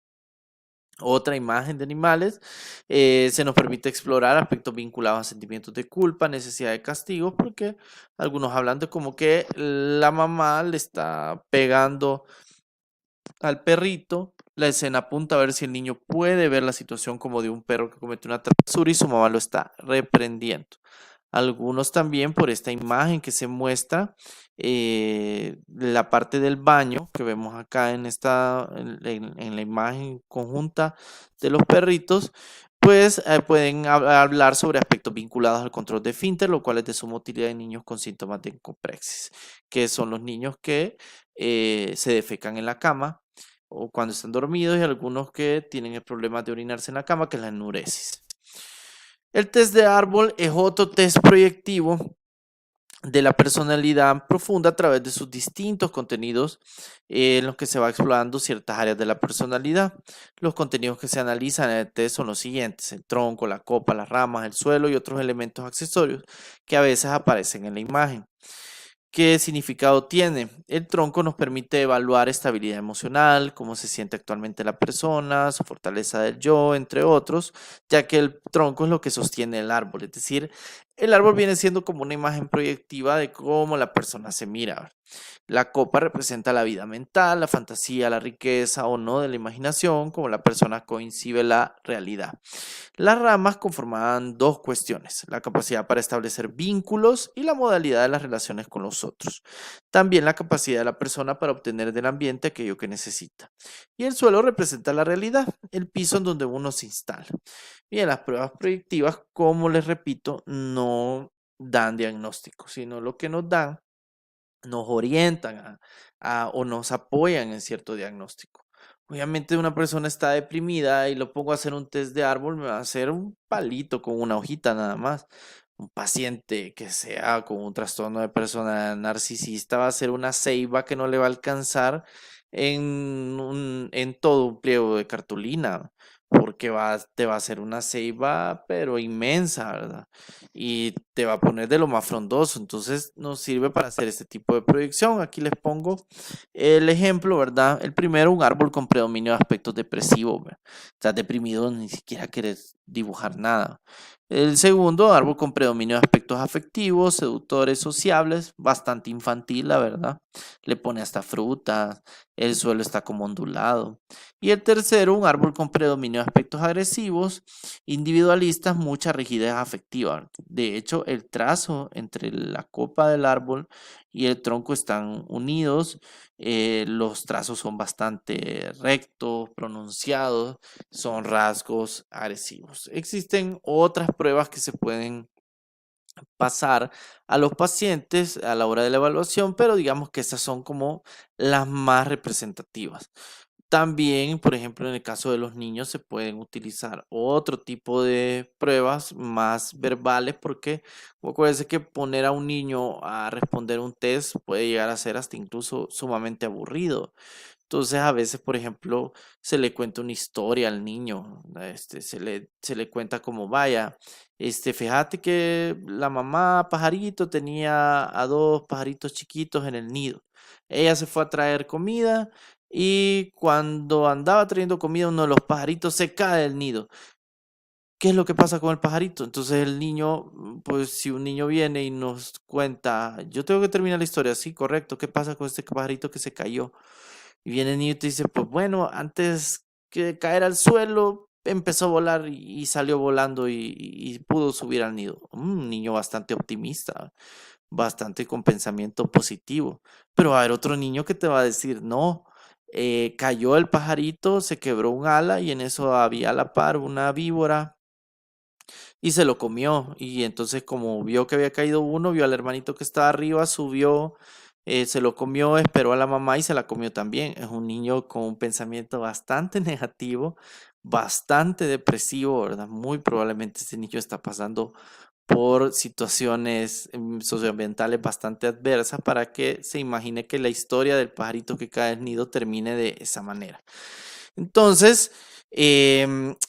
Otra imagen de animales, se nos permite explorar aspectos vinculados a sentimientos de culpa, necesidad de castigo, porque algunos hablan de como que la mamá le está pegando al perrito. La escena apunta a ver si el niño puede ver la situación como de un perro que comete una travesura y su mamá lo está reprendiendo. Algunos también por esta imagen que se muestra, la parte del baño que vemos acá en la imagen conjunta de los perritos, pues pueden hablar sobre aspectos vinculados al control de esfínter, lo cual es de suma utilidad en niños con síntomas de encoprexis, que son los niños que se defecan en la cama o cuando están dormidos, y algunos que tienen el problema de orinarse en la cama, que es la enuresis. El test de árbol es otro test proyectivo de la personalidad profunda a través de sus distintos contenidos, en los que se va explorando ciertas áreas de la personalidad. Los contenidos que se analizan en el test son los siguientes: el tronco, la copa, las ramas, el suelo y otros elementos accesorios que a veces aparecen en la imagen. ¿Qué significado tiene? El tronco nos permite evaluar estabilidad emocional, cómo se siente actualmente la persona, su fortaleza del yo, entre otros, ya que el tronco es lo que sostiene el árbol. Es decir, el árbol viene siendo como una imagen proyectiva de cómo la persona se mira. La copa representa la vida mental, la fantasía, la riqueza o no de la imaginación, como la persona coincide la realidad. Las ramas conformaban dos cuestiones: la capacidad para establecer vínculos y la modalidad de las relaciones con los otros. También la capacidad de la persona para obtener del ambiente aquello que necesita. Y el suelo representa la realidad, el piso en donde uno se instala. Bien, las pruebas proyectivas, como les repito, no dan diagnóstico, sino lo que nos dan, nos orientan o nos apoyan en cierto diagnóstico. Obviamente una persona está deprimida y lo pongo a hacer un test de árbol, me va a hacer un palito con una hojita nada más. Un paciente que sea con un trastorno de persona narcisista va a hacer una ceiba que no le va a alcanzar en todo un pliego de cartulina, porque te va a hacer una ceiba pero inmensa, ¿verdad? Y te va a poner de lo más frondoso. Entonces nos sirve para hacer este tipo de proyección. Aquí les pongo el ejemplo, ¿verdad? El primero, un árbol con predominio de aspectos depresivos, ¿verdad? Estás deprimido, ni siquiera quieres dibujar nada. El segundo, árbol con predominio de aspectos afectivos, seductores, sociables, bastante infantil, la verdad. Le pone hasta fruta, el suelo está como ondulado. Y el tercero, un árbol con predominio de aspectos agresivos, individualistas, mucha rigidez afectiva. De hecho, el trazo entre la copa del árbol y el tronco están unidos. Los trazos son bastante rectos, pronunciados, son rasgos agresivos. Existen otras pruebas que se pueden pasar a los pacientes a la hora de la evaluación, pero digamos que estas son como las más representativas. También, por ejemplo, en el caso de los niños se pueden utilizar otro tipo de pruebas más verbales, porque acuérdense que poner a un niño a responder un test puede llegar a ser hasta incluso sumamente aburrido. Entonces, a veces, por ejemplo, se le cuenta una historia al niño, se le cuenta como: vaya, fíjate que la mamá pajarito tenía a dos pajaritos chiquitos en el nido. Ella se fue a traer comida y cuando andaba trayendo comida, uno de los pajaritos se cae del nido. ¿Qué es lo que pasa con el pajarito? Entonces el niño, pues si un niño viene y nos cuenta: yo tengo que terminar la historia, sí, correcto, ¿qué pasa con este pajarito que se cayó? Y viene el niño y te dice: pues bueno, antes que caer al suelo, empezó a volar y salió volando y pudo subir al nido. Un niño bastante optimista, bastante con pensamiento positivo. Pero va a haber otro niño que te va a decir: no, cayó el pajarito, se quebró un ala y en eso había a la par una víbora y se lo comió. Y entonces, como vio que había caído uno, vio al hermanito que estaba arriba, subió, se lo comió, esperó a la mamá y se la comió también. Es un niño con un pensamiento bastante negativo, bastante depresivo, ¿verdad? Muy probablemente este niño está pasando por situaciones socioambientales bastante adversas para que se imagine que la historia del pajarito que cae del nido termine de esa manera. Entonces,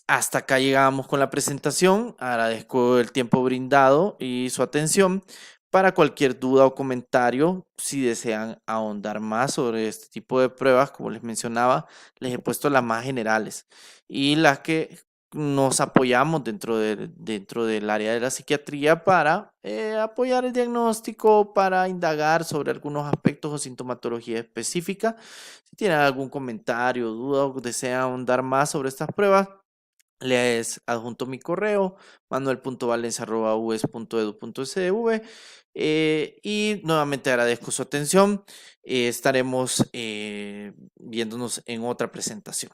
hasta acá llegamos con la presentación. Agradezco el tiempo brindado y su atención. Para cualquier duda o comentario, si desean ahondar más sobre este tipo de pruebas, como les mencionaba, les he puesto las más generales y las que nos apoyamos dentro del área de la psiquiatría para apoyar el diagnóstico, para indagar sobre algunos aspectos o sintomatología específica. Si tienen algún comentario, duda o desean ahondar más sobre estas pruebas, les adjunto mi correo, manuel.valencia@ues.edu.sv, y nuevamente agradezco su atención. Estaremos viéndonos en otra presentación.